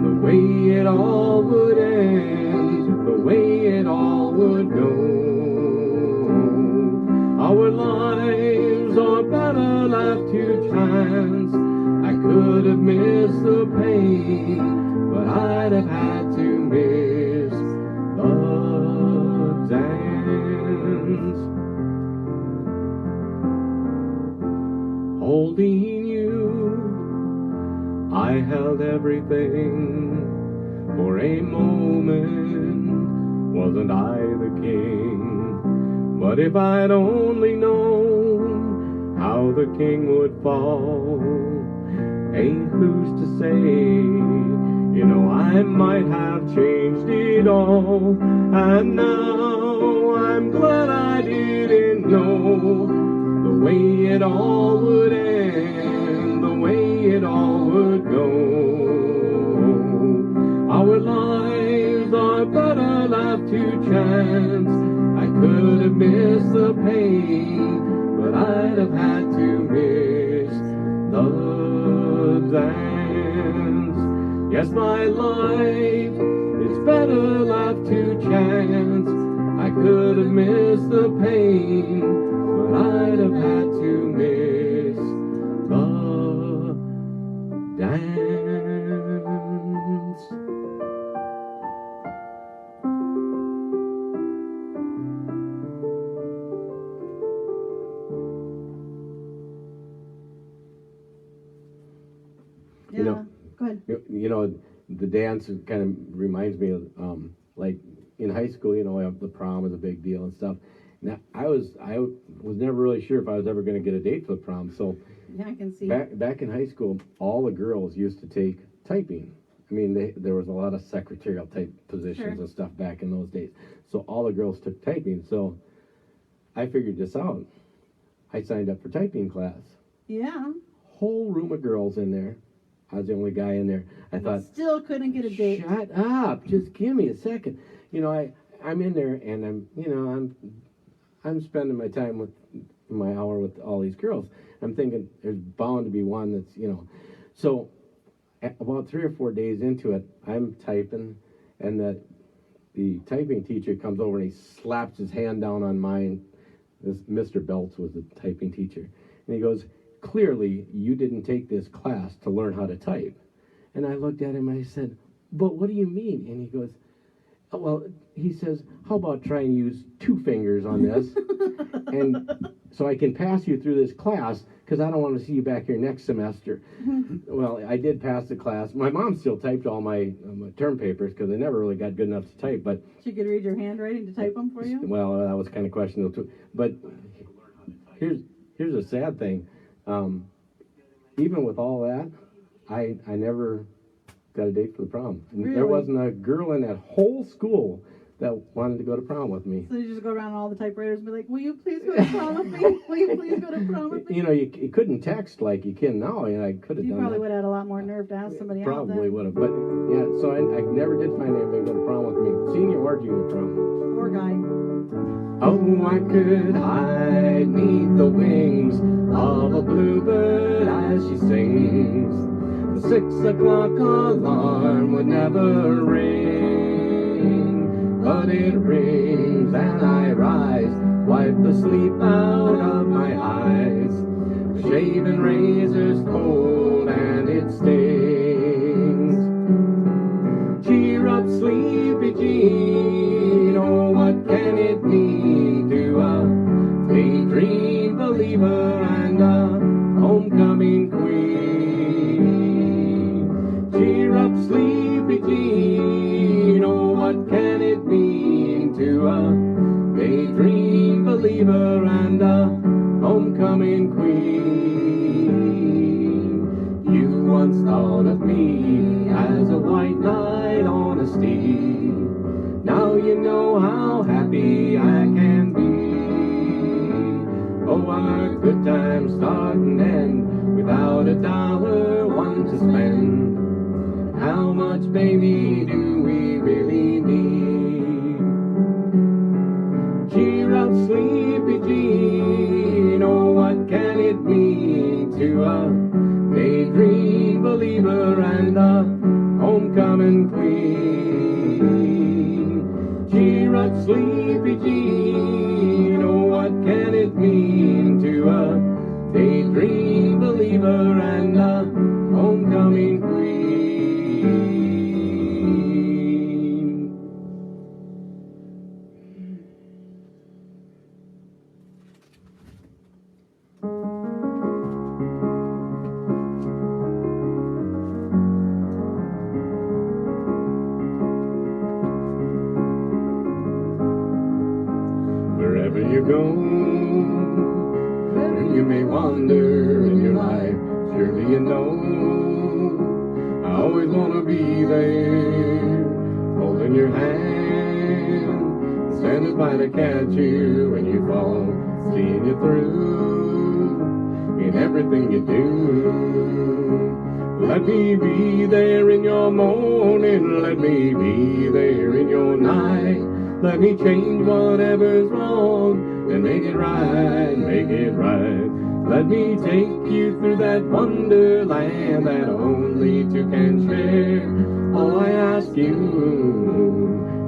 the way it all would end, the way it all would go. Our lives are better left to chance. I could have missed the pain, but I'd have had to miss the dance. Holding you, I held everything. For a moment, wasn't I the king? But if I'd only known how the king would fall, hey, who's to say? You know, I might have changed it all. And now I'm glad I didn't know the way it all would end, the way it all would go. Our lives are but a laugh to chance. I could have missed the pain, but I'd have had to miss the dance. Yes, my life is better left to chance. I could have missed the pain, but I'd have had to miss the dance. Yeah. Go ahead. You know, the dance kind of reminds me of, like in high school, you know, the prom was a big deal and stuff. Now, I was never really sure if I was ever going to get a date for the prom. So, yeah, I can see. Back in high school, all the girls used to take typing. I mean, there was a lot of secretarial type positions and stuff back in those days. So all the girls took typing. So I figured this out. I signed up for typing class. Yeah. Whole room of girls in there. I was the only guy in there. I thought, still couldn't get a date. Shut up! Just give me a second. You know, I'm in there and I'm spending my time with my hour with all these girls. I'm thinking there's bound to be one that's, you know. So about 3 or 4 days into it, I'm typing, and the typing teacher comes over and he slaps his hand down on mine. This Mr. Belts was the typing teacher, and he goes, "Clearly, you didn't take this class to learn how to type." And I looked at him and I said, "But what do you mean?" And he goes, "Well," he says, "how about trying to use 2 fingers on this, and so I can pass you through this class, because I don't want to see you back here next semester." Well, I did pass the class. My mom still typed all my term papers, because I never really got good enough to type. But she could read your handwriting to type them for you? Well, that was kind of questionable too. But here's a sad thing. Even with all that, I never got a date for the prom. Really? There wasn't a girl in that whole school that wanted to go to prom with me. So you just go around all the typewriters and be like, "Will you please go to prom with me? Will you please go to prom with me?" You know, you couldn't text like you can now, and I could have done that. You probably would have had a lot more nerve to ask somebody else. Probably would have. But yeah, so I never did find anybody to go to prom with me, senior or junior prom. Poor guy. Oh, I could hide neath the wings of a bluebird as she sings. The 6 o'clock alarm would never ring, but it rings and I rise, wipe the sleep out of my eyes. The shaving razor's cold and it stings. Cheer up, sleepy Jean, oh, what can it mean to a daydream believer and a homecoming queen? Cheer up, sleepy Jean, oh, what can it mean to a daydream believer and a homecoming queen? You once thought of me as a white knight on a steed. Now you know how happy I can be. Oh, our good times start and end without a dollar, one to spend. How much, baby, do we really need? Cheer up, sleepy Jean, oh, what can it mean to a daydream believer and a homecoming queen? Cheer up, sleepy Jean, oh, what can it mean to a daydream believer and a homecoming queen? Wherever you go, wherever you may wander in your life, surely you know I always want to be there, holding your hand, standing by to catch you when you fall, seeing you through in everything you do. Let me be there in your morning, let me be there in your night. Let me change whatever's wrong and make it right, make it right. Let me take you through that wonderland that only two can share. All I ask you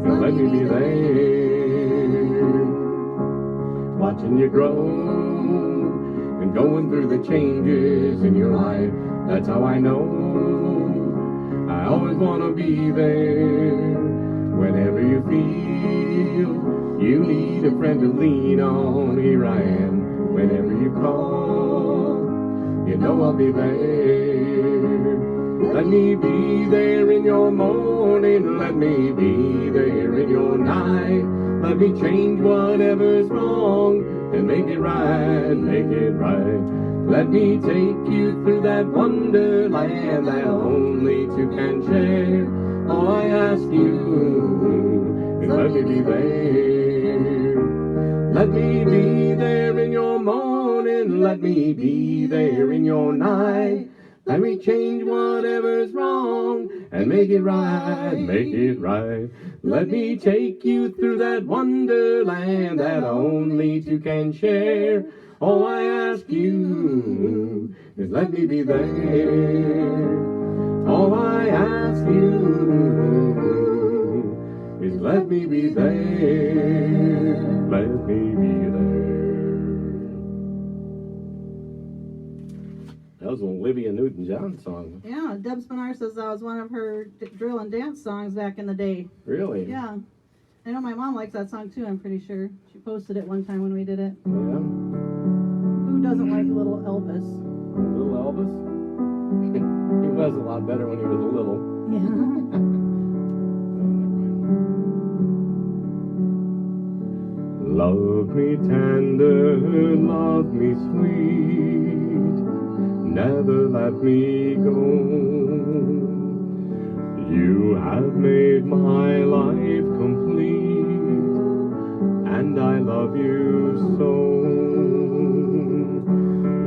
is let me be there, watching you grow and going through the changes in your life. That's how I know I always want to be there. Whenever you feel you need a friend to lean on, here I am. Whenever you call, you know I'll be there. Let me be there in your morning, let me be there in your night. Let me change whatever's wrong and make it right, make it right. Let me take you through that wonderland that only two can share. All I ask you is let me be there. Let me be there in your morning, let me be there in your night. Let me change whatever's wrong and make it right, make it right. Let me take you through that wonderland that only two can share. All I ask you is let me be there. All I ask you is let me be there. Let me be there. That was an Olivia Newton-John song. Yeah, Deb Spinar says that was one of her drill and dance songs back in the day. Really? Yeah. I know my mom likes that song too, I'm pretty sure. She posted it one time when we did it. Yeah. Who doesn't like Little Elvis? Little Elvis? He was a lot better when he was little. Yeah. Love me tender, love me sweet, never let me go. You have made my life complete, and I love you so.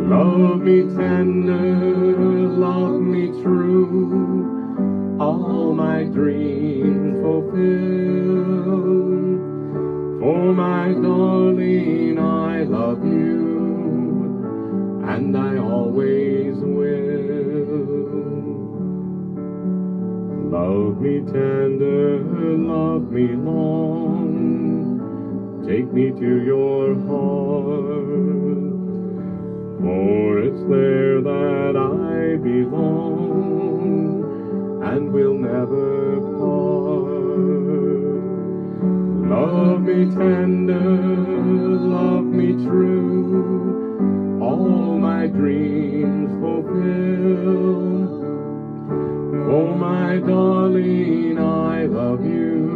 Love me tender, love me true, all my dreams fulfill. For my darling, I love you, and I always will. Love me tender, love me long, take me to your heart, for it's there that I belong, and will never part. Love me tender, love me true, all my dreams fulfill. For my darling, I love you,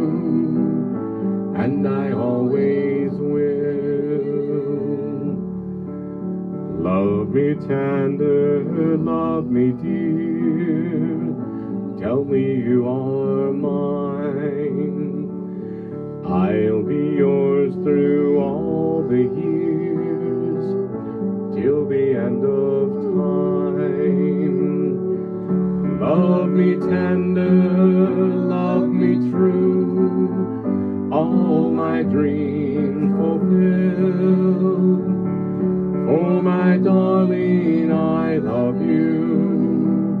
and I always will. Love me tender, love me dear, tell me you are mine. I'll be yours through all the years, till the end of time. Love me tender, love me true, all my dreams fulfill. For my darling, I love you,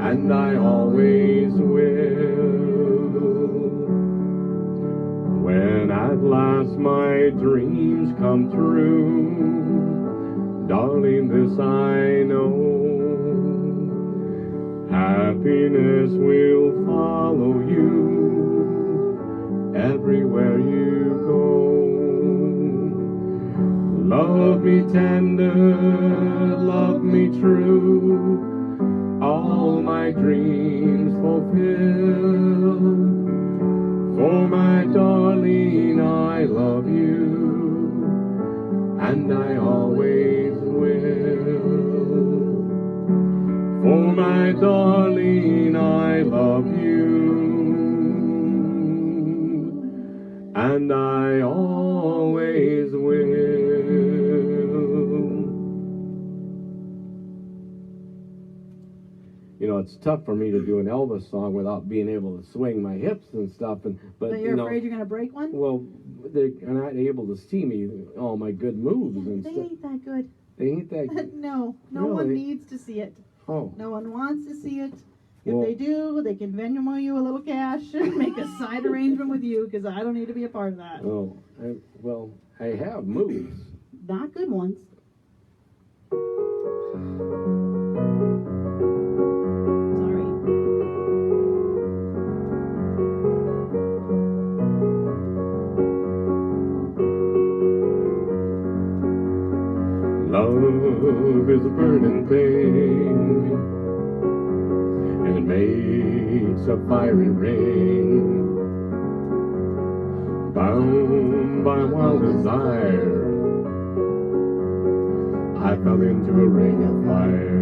and I always will. When at last my dreams come true, darling, this I know, happiness will follow you everywhere you go. Love me tender, love me true, all my dreams fulfill. For my darling, I love you, and I always will. For my darling, I love you, and I always will. it's tough for me to do an Elvis song without being able to swing my hips and stuff. But you're afraid you're going to break one? Well, they're not able to see me, all my good moves and They stuff. ain't that good. They ain't that good. No Really? one needs to see it. Oh. No one wants to see it. If Well- they do, they can Venmo you a little cash and make a side arrangement with you, because I don't need to be a part of that. Oh, I have moves. Not good ones. Sorry. Love is a burning thing, and it makes a fiery ring. Bound by wild desire, I fell into a ring of fire.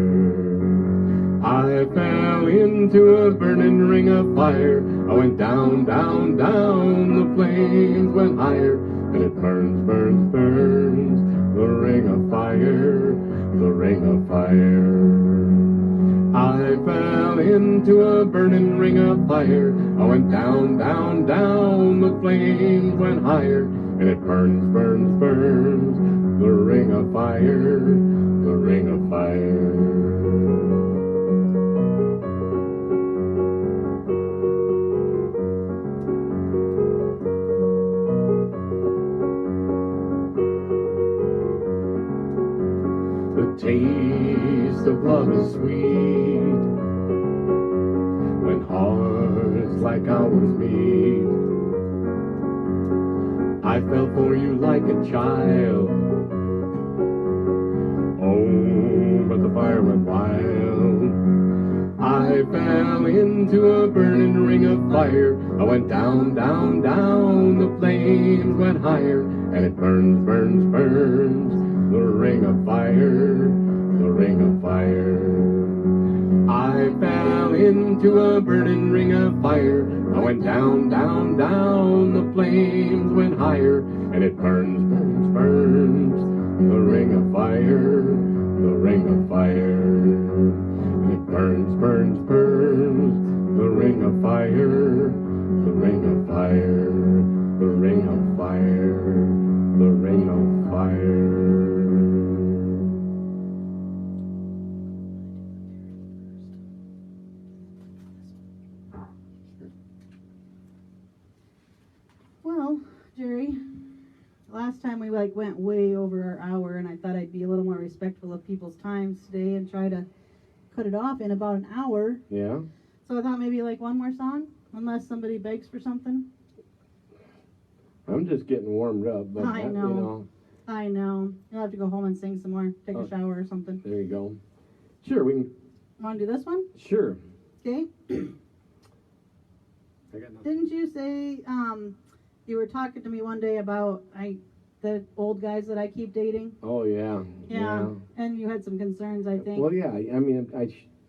I fell into a burning ring of fire. I went down, down, down. The flames went higher, and it burns, burns, burns. The ring of fire, the ring of fire. I fell into a burning ring of fire. I went down, down, down. The flames went higher, and it burns, burns, burns. The ring of fire, the ring of fire. The taste of love is sweet when hearts like ours meet. I fell for you like a child. Oh, but the fire went wild. I fell into a burning ring of fire. I went down, down, down. The flames went higher, and it burns, burns, burns. The ring of fire, the ring of fire. I fell into a burning ring of fire. I went down, down, down. The flames went higher, and it burns, burns, burns. The ring of fire, the ring of fire. And it burns, burns, burns. The ring of fire, the ring of fire. The ring of fire, the ring of fire. Well, Jerry, last time we went way over our hour, and I thought I'd be a little more respectful of people's times today and try to cut it off in about an hour. Yeah? So I thought maybe one more song, unless somebody begs for something. I'm just getting warmed up, but I know. I know. You'll have to go home and sing some more, take a shower or something. There you go. Sure, we can. Want to do this one? Sure. Okay. I got nothing. Didn't you say you were talking to me one day about the old guys that I keep dating? Oh, yeah. Yeah. And you had some concerns, I think. Well, yeah. I mean,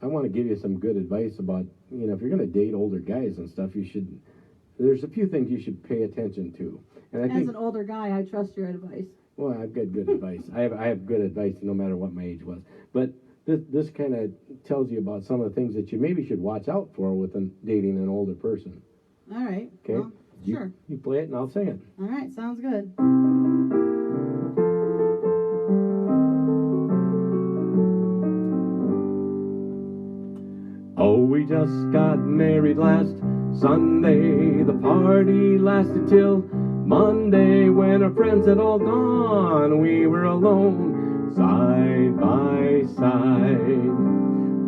I want to give you some good advice about, if you're going to date older guys and stuff, there's a few things you should pay attention to. And I As think, an older guy, I trust your advice. well, I've got good advice. I have good advice no matter what my age was. But this kind of tells you about some of the things that you maybe should watch out for with dating an older person. All right. Okay? Well, sure. You play it and I'll sing it. All right. Sounds good. Oh, we just got married last Sunday. The party lasted till Monday. When our friends had all gone, we were alone, side by side.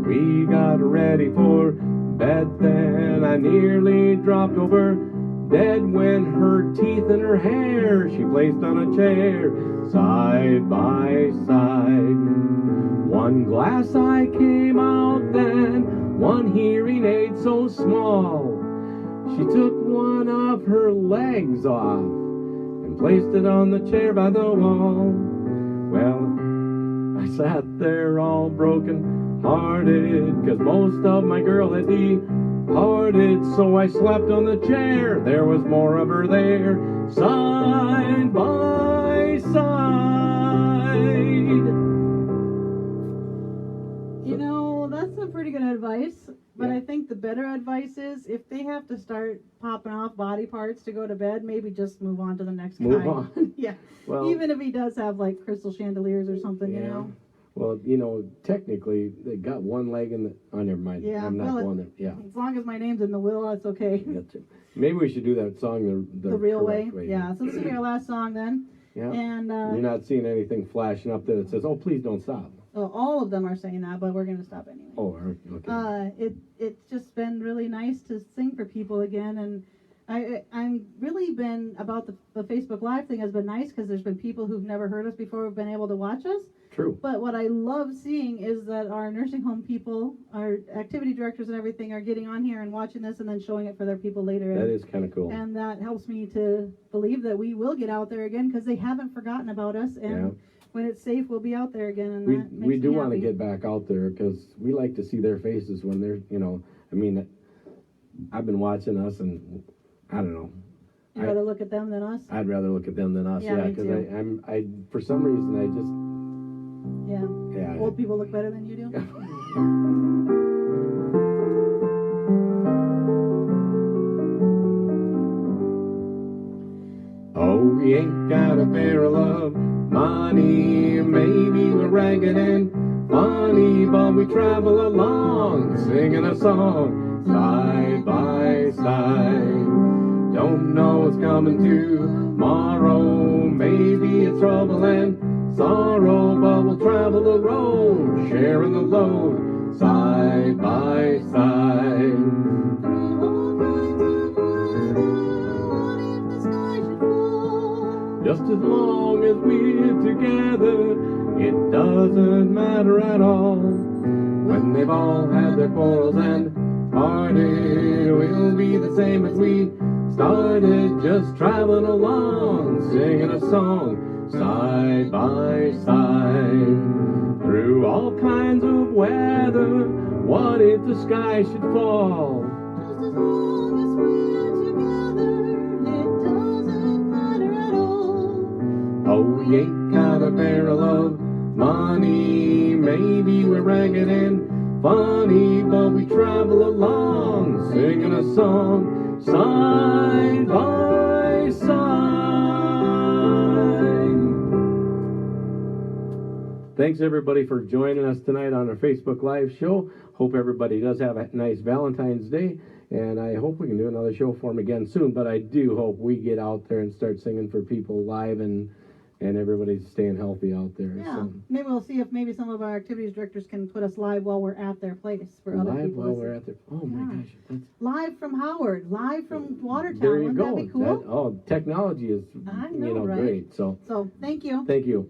We got ready for bed then. I nearly dropped over dead when her teeth and her hair she placed on a chair, side by side. One glass eye came out then, one hearing aid so small. She took one of her legs off and placed it on the chair by the wall. Well, I sat there all broken hearted, 'cause most of my girl had departed. So I slept on the chair, there was more of her there, side by side. That's some pretty good advice. advice is, if they have to start popping off body parts to go to bed, maybe just move on to the next Move guy. on. Yeah. Well, Even if he does have like crystal chandeliers or something, you yeah. know. Well, technically, they got one leg in the. Oh, never mind. Yeah, I'm not well, going there. Yeah. As long as my name's in the will, that's okay. Gotcha. Maybe we should do that song The real way. correct way. Yeah. So this will be our last song then. Yeah. And You're not seeing anything flashing up that says, "Oh, please don't stop." all of them are saying that, but we're gonna stop anyway. Oh, okay. It's just been really nice to sing for people again, and I'm really been about the Facebook Live thing has been nice because there's been people who've never heard us before who've been able to watch us. True. But what I love seeing is that our nursing home people, our activity directors and everything are getting on here and watching this and then showing it for their people later. That is kind of cool. And that helps me to believe that we will get out there again because they haven't forgotten about us. And when it's safe, we'll be out there again. And that makes we do me want to happy. get back out there because we like to see their faces when they're, I mean, I've been watching us and I don't know. You'd rather look at them than us? I'd rather look at them than us. Yeah, me because too. I for some reason I just. Yeah. Old people look better than you do? Oh, we ain't got a barrel of money. Maybe we're ragged and funny, but we travel along singing a song side by side. Don't know what's coming tomorrow. Maybe it's trouble and sorrow, but we'll travel the road, sharing the load, side by side. Just as long as we're together, it doesn't matter at all. When they've all had their quarrels and parted, we'll be the same as we started, just traveling along, singing a song side by side. Through all kinds of weather, what if the sky should fall? Just as long as we're together, it doesn't matter at all. Oh, we ain't got a barrel of money. Maybe we're ragged and funny, but we travel along, singing a song side by side. Thanks everybody for joining us tonight on our Facebook Live show. Hope everybody does have a nice Valentine's Day, and I hope we can do another show for them again soon. But I do hope we get out there and start singing for people live, and everybody's staying healthy out there. Yeah, So. maybe we'll see if maybe some of our activities directors can put us live while we're at their place for other Live people. while we're at there. Oh my gosh, that's Live from Howard, live from Watertown. there you Wouldn't go. that be cool? Technology is I know, right? great. So So thank you. thank you.